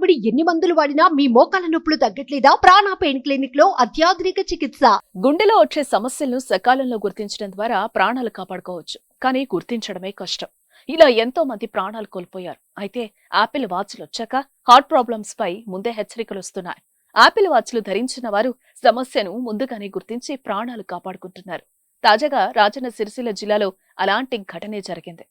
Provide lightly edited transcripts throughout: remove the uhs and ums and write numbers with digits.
తరబడి ఎన్ని మందులు వాడినా మీ మోకాల నొప్పులు తగ్గట్లేదా? ప్రాణ పెయిన్ క్లినిక్ లో అత్యాధునిక చికిత్స. గుండెలో వచ్చే సమస్యలను సకాలంలో గుర్తించడం ద్వారా ప్రాణాలు కాపాడుకోవచ్చు. కానీ గుర్తించడమే కష్టం. ఇలా ఎంతో మంది ప్రాణాలు కోల్పోయారు. అయితే యాపిల్ వాచ్లు వచ్చాక హార్ట్ ప్రాబ్లమ్స్ పై ముందే హెచ్చరికలు వస్తున్నాయి. యాపిల్ వాచ్లు ధరించిన వారు సమస్యను ముందుగానే గుర్తించి ప్రాణాలు కాపాడుకుంటున్నారు. తాజాగా రాజన్న సిరిసిల్ల జిల్లాలో అలాంటి ఘటనే జరిగింది.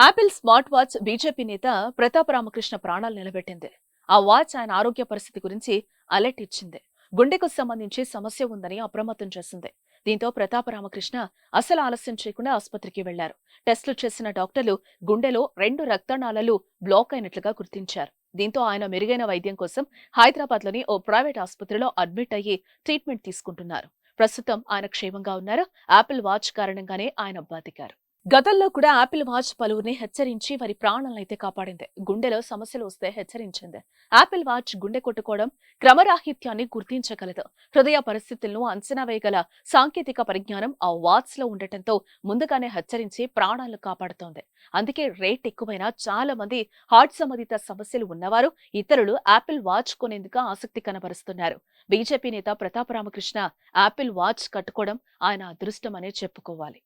యాపిల్ స్మార్ట్ వాచ్ బీజేపీ నేత ప్రతాప్ రామకృష్ణ ప్రాణాలు నిలబెట్టింది. ఆ వాచ్ ఆయన ఆరోగ్య పరిస్థితి గురించి అలర్ట్ ఇచ్చింది. గుండెకు సంబంధించి సమస్య ఉందని అప్రమత్తం చేసింది. దీంతో ప్రతాప్ రామకృష్ణ అసలు ఆలస్యం చేయకుండా ఆసుపత్రికి వెళ్లారు. టెస్టులు చేసిన డాక్టర్లు గుండెలో 2 రక్తనాళాలు బ్లాక్ అయినట్లుగా గుర్తించారు. దీంతో ఆయన మెరుగైన వైద్యం కోసం హైదరాబాద్ లోని ఓ ప్రైవేట్ ఆసుపత్రిలో అడ్మిట్ అయ్యి ట్రీట్మెంట్ తీసుకుంటున్నారు. ప్రస్తుతం ఆయన క్షేమంగా ఉన్నారు. యాపిల్ వాచ్ కారణంగానే ఆయన బతికారు. గతంలో కూడా యాపిల్ వాచ్ పలువురిని హెచ్చరించి వారి ప్రాణాలనైతే కాపాడింది. గుండెలో సమస్యలు వస్తే హెచ్చరించింది. యాపిల్ వాచ్ గుండె కొట్టుకోవడం, క్రమరాహిత్యాన్ని గుర్తించగలదు. హృదయ పరిస్థితులను అంచనా వేయగల సాంకేతిక పరిజ్ఞానం ఆ వాచ్ లో ఉండటంతో ముందుగానే హెచ్చరించి ప్రాణాలను కాపాడుతోంది. అందుకే రేట్ ఎక్కువైనా చాలా మంది హార్ట్ సంబంధిత సమస్యలు ఉన్నవారు, ఇతరులు యాపిల్ వాచ్ కొనేందుకు ఆసక్తి కనబరుస్తున్నారు. బీజేపీ నేత ప్రతాప్ రామకృష్ణ యాపిల్ వాచ్ కట్టుకోవడం ఆయన అదృష్టమనే చెప్పుకోవాలి.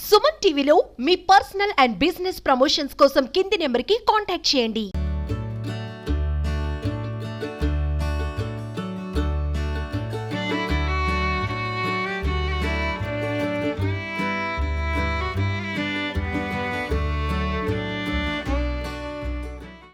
సుమన్ టీవీలో మీ పర్సనల్ అండ్ బిజినెస్ ప్రమోషన్స్ కోసం కింది నెంబర్కి కాంటాక్ట్ చేయండి.